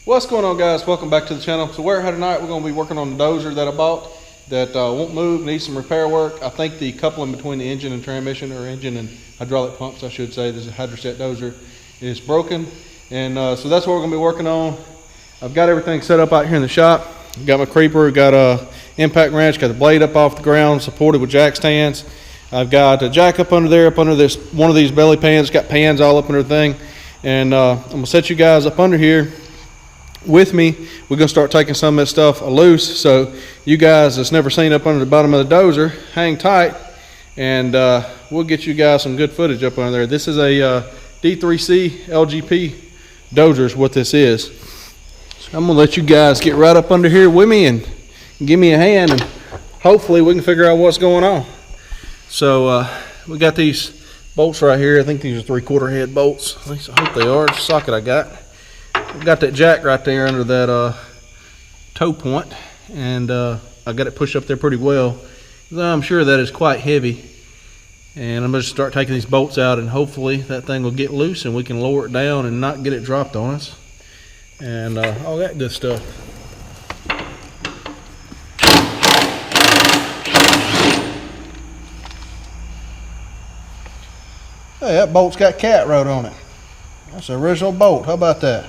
What's going on, guys? Welcome back to the channel. So we're here tonight. We're going to be working on the dozer that I bought that won't move, needs some repair work. I think the coupling between the engine and transmission, or engine and hydraulic pumps I should say, this is a hystat dozer, is broken, and so that's what we're going to be working on. I've got everything set up out here in the shop. Got my creeper, got a impact wrench, got the blade up off the ground supported with jack stands. I've got a jack up under there, up under this one of these belly pans. Got pans all up under the thing, and I'm going to set you guys up under here with me. We're going to start taking some of this stuff loose, so you guys that's never seen up under the bottom of the dozer, hang tight, and we'll get you guys some good footage up under there. This is a d3c LGP dozer is what this is. So I'm going to let you guys get right up under here with me and give me a hand, and hopefully we can figure out what's going on. So we got these bolts right here. I think these are 3/4 head bolts. At least I hope they are. It's the socket I got. I've got that jack right there under that toe point, and I got it pushed up there pretty well. I'm sure that is quite heavy, and I'm going to start taking these bolts out, and hopefully that thing will get loose and we can lower it down and not get it dropped on us, and all that good stuff. Hey, that bolt's got cat road on it. That's the original bolt. How about that?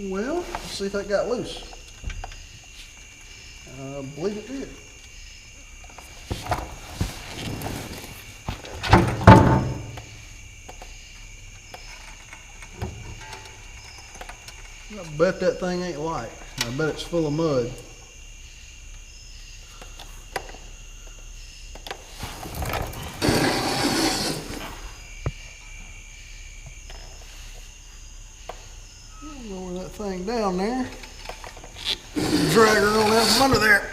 Well, let's see if that got loose. I believe it did. I bet that thing ain't light. I bet it's full of mud. Lower that thing down there. Drag her on out from under there.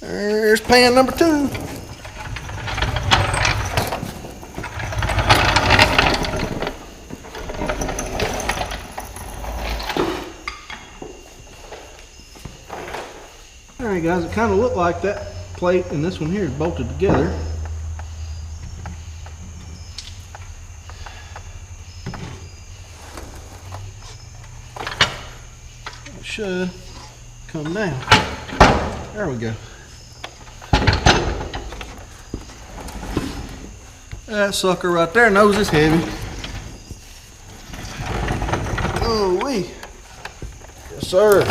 There's pan number 2. Alright guys, it kind of looked like that plate and this one here is bolted together. It should come down. There we go. That sucker right there knows it's heavy. Oh wee. Yes sir.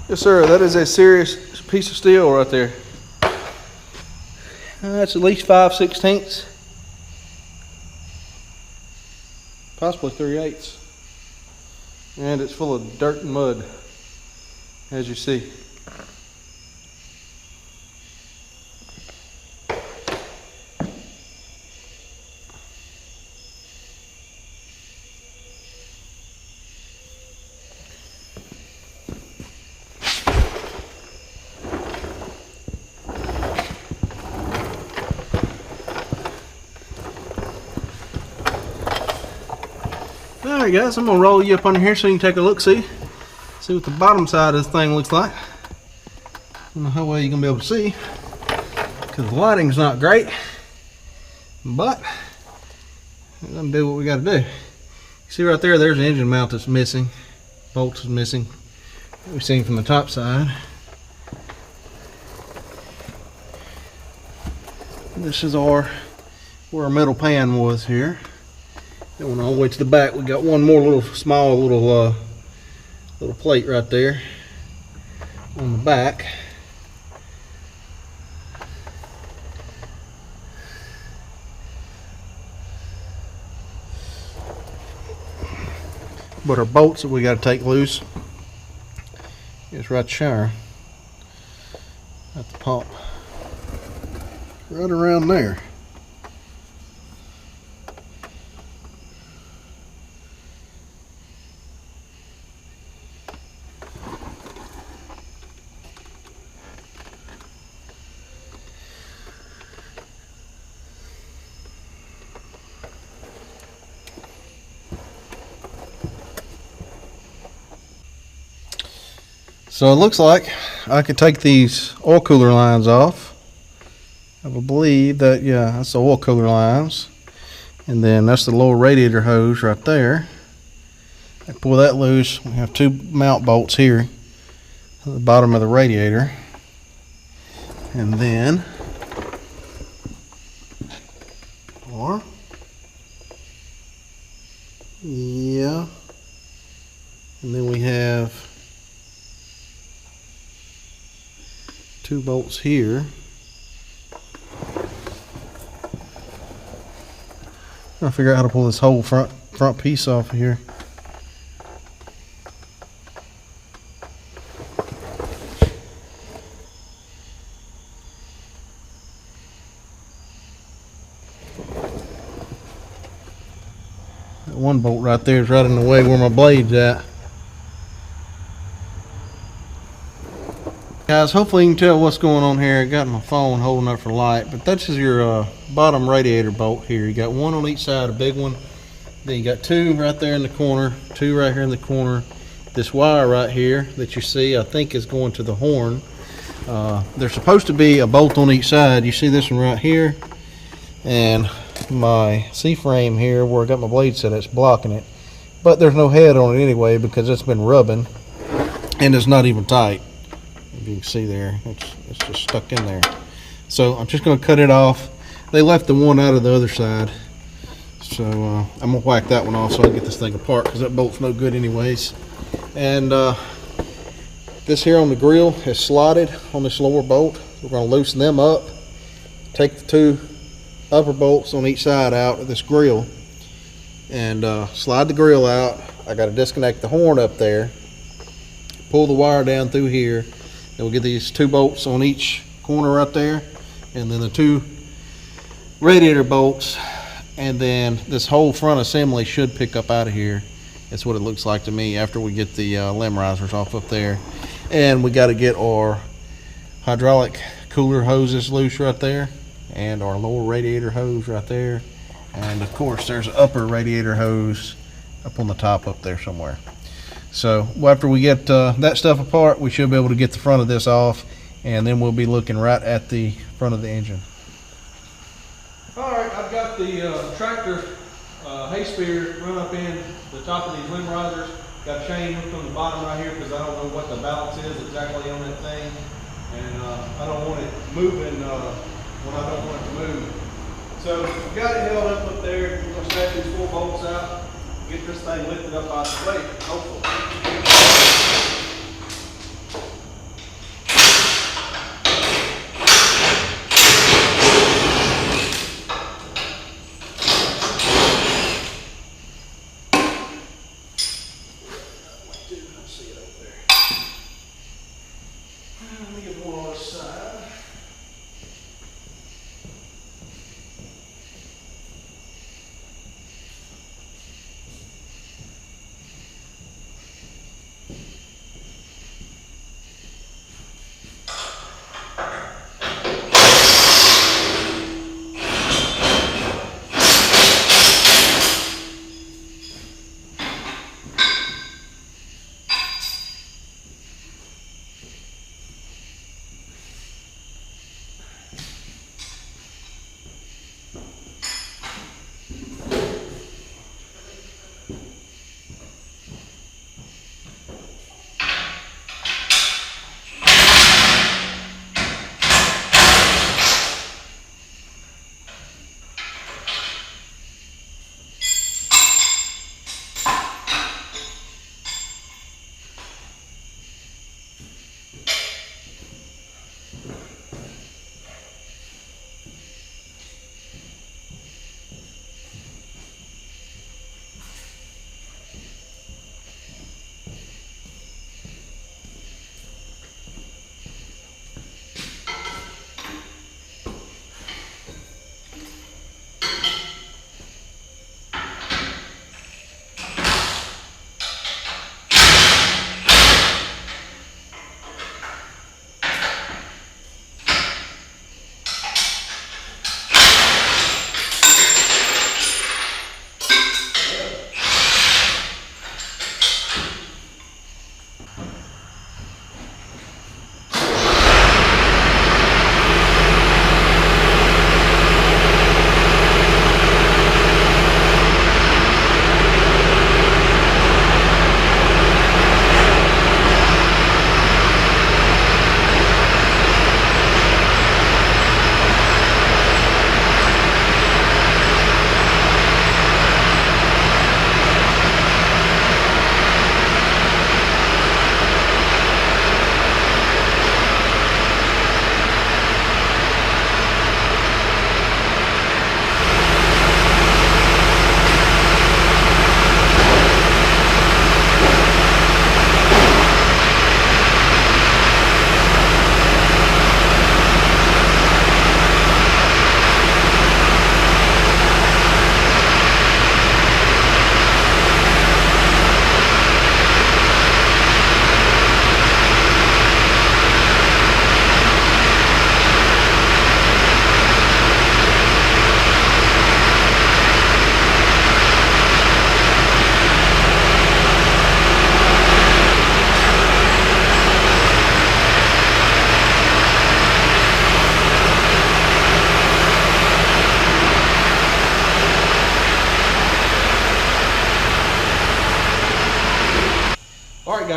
Yes sir, that is a serious piece of steel right there. That's at least 5/16, possibly 3/8, and it's full of dirt and mud, as you see. Alright guys, I'm gonna roll you up under here so you can take a look, see what the bottom side of this thing looks like. I don't know how well you're gonna be able to see because the lighting's not great, but we're gonna do what we gotta do. See right there, there's an engine mount that's missing. Bolts is missing. We've seen from the top side. This is where our metal pan was here. It went all the way to the back. We got one more little small little plate right there on the back. But our bolts that we got to take loose is right there at the pump, right around there. So it looks like I could take these oil cooler lines off. I believe that, yeah, that's the oil cooler lines. And then that's the lower radiator hose right there. I pull that loose. We have two mount bolts here at the bottom of the radiator. And then, yeah. And then we have two bolts here. I'll figure out how to pull this whole front piece off of here. That one bolt right there is right in the way where my blade's at. Guys, hopefully you can tell what's going on here. I got my phone holding up for light, but that's just your bottom radiator bolt here. You got one on each side, a big one. Then you got two right there in the corner, two right here in the corner. This wire right here that you see, I think is going to the horn. There's supposed to be a bolt on each side. You see this one right here, and my C-frame here where I got my blade set, it's blocking it. But there's no head on it anyway because it's been rubbing, and it's not even tight. If you can see there, it's just stuck in there. So I'm just going to cut it off. They left the one out of the other side, so I'm going to whack that one off so I can get this thing apart because that bolt's no good anyways. And this here on the grill is slotted on this lower bolt. We're going to loosen them up, take the two upper bolts on each side out of this grill, and slide the grill out. I got to disconnect the horn up there, pull the wire down through here. Then we'll get these two bolts on each corner right there, and then the two radiator bolts, and then this whole front assembly should pick up out of here. That's what it looks like to me after we get the limb risers off up there. And we got to get our hydraulic cooler hoses loose right there, and our lower radiator hose right there, and of course there's an upper radiator hose up on the top up there somewhere. So after we get that stuff apart, we should be able to get the front of this off, and then we'll be looking right at the front of the engine. Alright, I've got the tractor hay spear run up in the top of these limb risers. Got a chain hooked on the bottom right here because I don't know what the balance is exactly on that thing, and I don't want it moving when I don't want it to move. So we've got it held up there. We're going to snap these 4 bolts out, get this thing lifted up out of the way, hopefully. Let me get one on this side.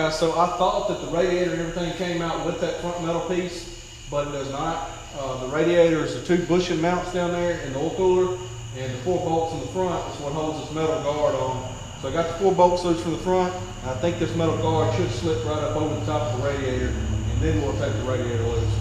guys, so I thought that the radiator and everything came out with that front metal piece, but it does not. The radiator is the 2 bushing mounts down there in the oil cooler, and the 4 bolts in the front is what holds this metal guard on. So I got the 4 bolts loose from the front, and I think this metal guard should slip right up over the top of the radiator, and then we'll take the radiator loose.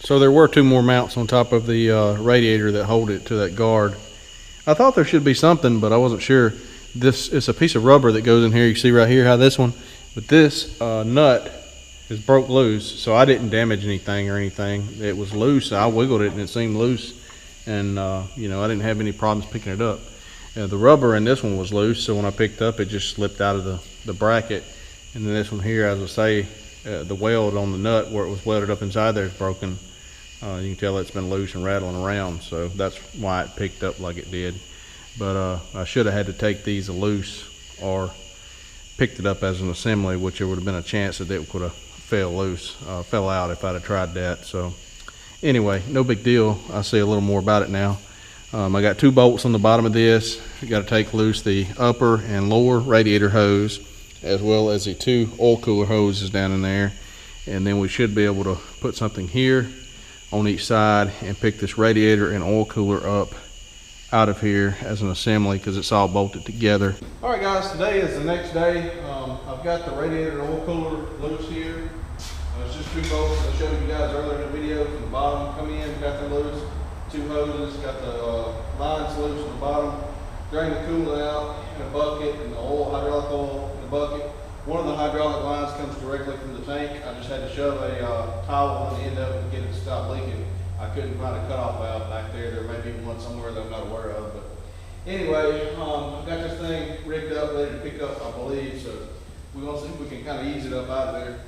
So there were 2 more mounts on top of the radiator that hold it to that guard. I thought there should be something, but I wasn't sure. This is a piece of rubber that goes in here. You see right here how this one, but this nut is broke loose, so I didn't damage anything or anything. It was loose. I wiggled it and it seemed loose, and you know, I didn't have any problems picking it up. The rubber in this one was loose, so when I picked up, it just slipped out of the bracket. And then this one here, as I say, the weld on the nut where it was welded up inside there is broken. You can tell it's been loose and rattling around, so that's why it picked up like it did. But I should have had to take these loose or picked it up as an assembly, which there would have been a chance that it could have fell out if I'd have tried that. So anyway, no big deal. I see a little more about it now. I got 2 bolts on the bottom of this. You got to take loose the upper and lower radiator hose, as well as the 2 oil cooler hoses down in there. And then we should be able to put something here on each side and pick this radiator and oil cooler up out of here as an assembly, because it's all bolted together. All right guys, today is the next day. I've got the radiator and oil cooler loose here. It's just 2 bolts I showed you guys earlier in the video. From the bottom come in, got them loose. 2 hoses, got the lines loose on the bottom. drain the coolant out in a bucket and the oil, hydraulic oil in a bucket. One of the hydraulic lines comes directly from the tank. I just had to shove a towel on the end of it to get it to stop leaking. I couldn't find a cutoff valve back there. There may be one somewhere that I'm not aware of, but anyway, I've got this thing rigged up, ready to pick up, I believe, so we're gonna see if we can kind of ease it up out of there.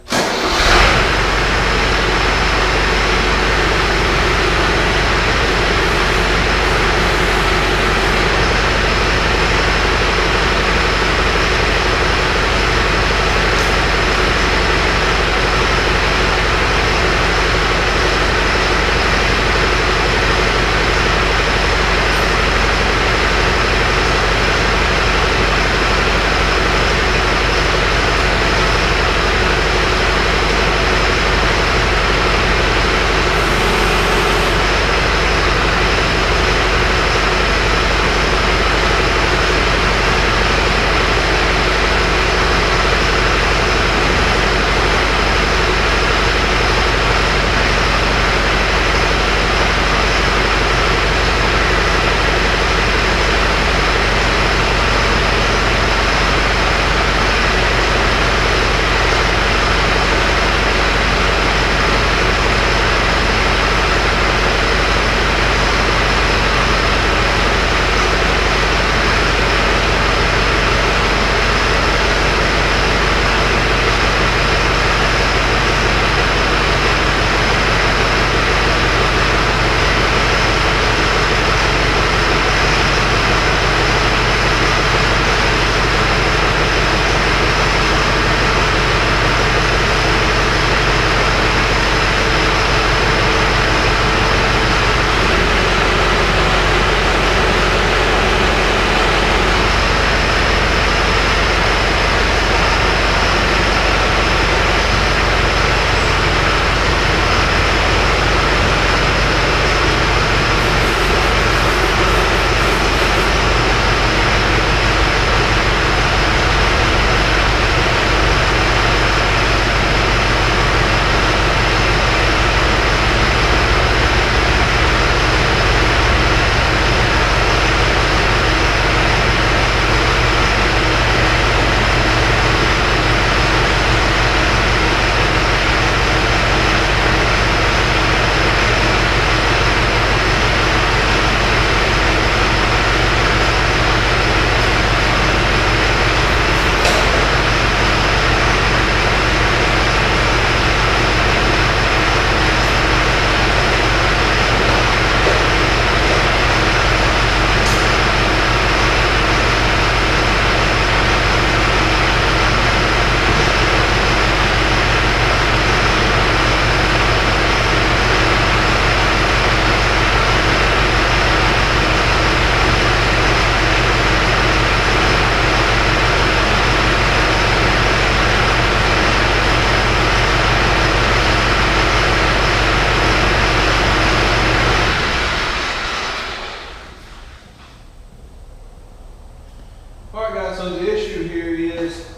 Alright guys, so the issue here is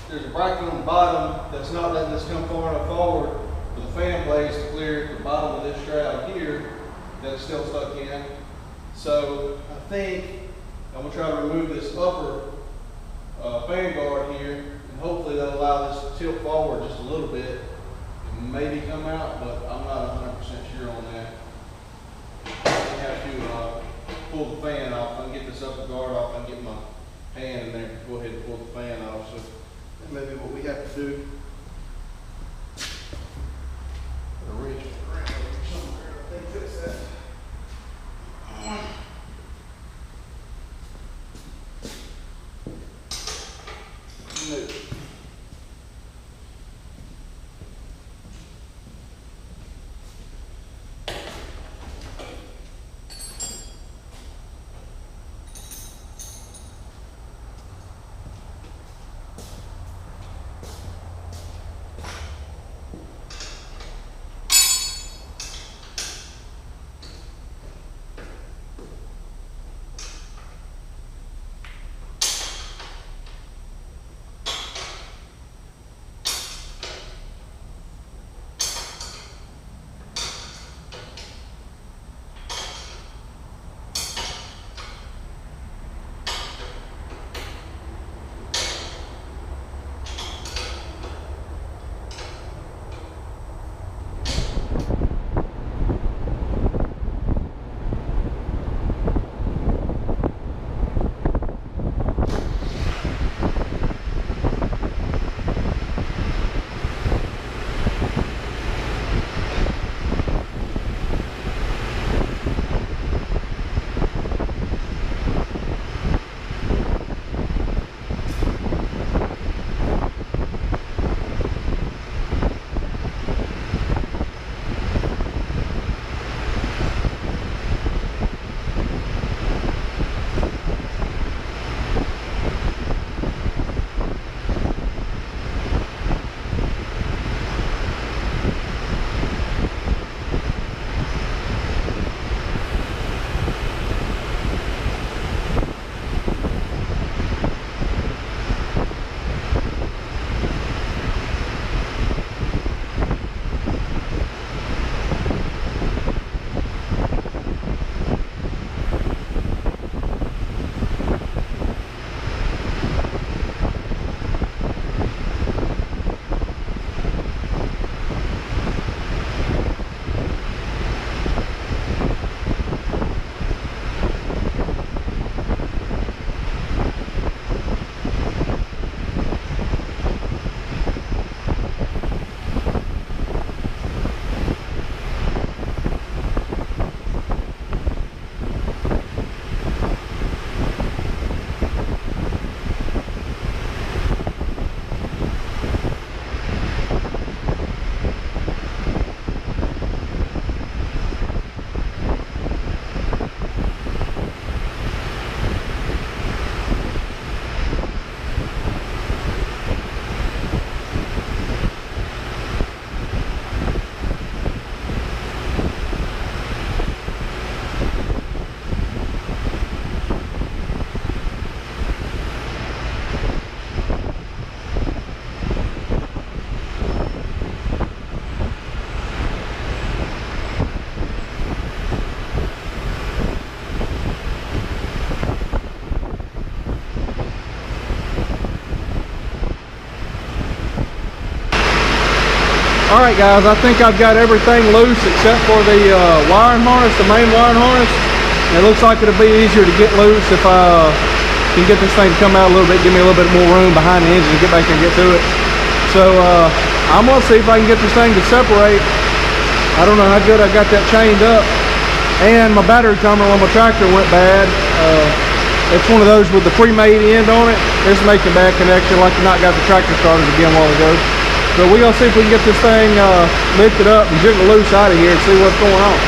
there's a bracket on the bottom that's not letting us come far enough forward for the fan blades to clear the bottom of this shroud here that's still stuck in. So I think I'm going to try to remove this upper fan guard here, and hopefully that'll allow this to tilt forward just a little bit and maybe come out, but I'm not 100% sure on that. I have to pull the fan off. I can get this upper guard off and get my hand in there, go ahead and pull the fan off. So that may be what we have to do. Put a wrench around somewhere, I think fix that. Move. Alright guys, I think I've got everything loose except for the wiring harness, the main wiring harness. And it looks like it'll be easier to get loose if I can get this thing to come out a little bit, give me a little bit more room behind the engine to get back there and get to it. So I'm gonna see if I can get this thing to separate. I don't know how good I got that chained up. And my battery terminal on my tractor went bad. It's one of those with the pre-made end on it. It's making bad connection, like you not got the tractor started again a while ago. So we're gonna see if we can get this thing lifted up and jiggle loose out of here and see what's going on.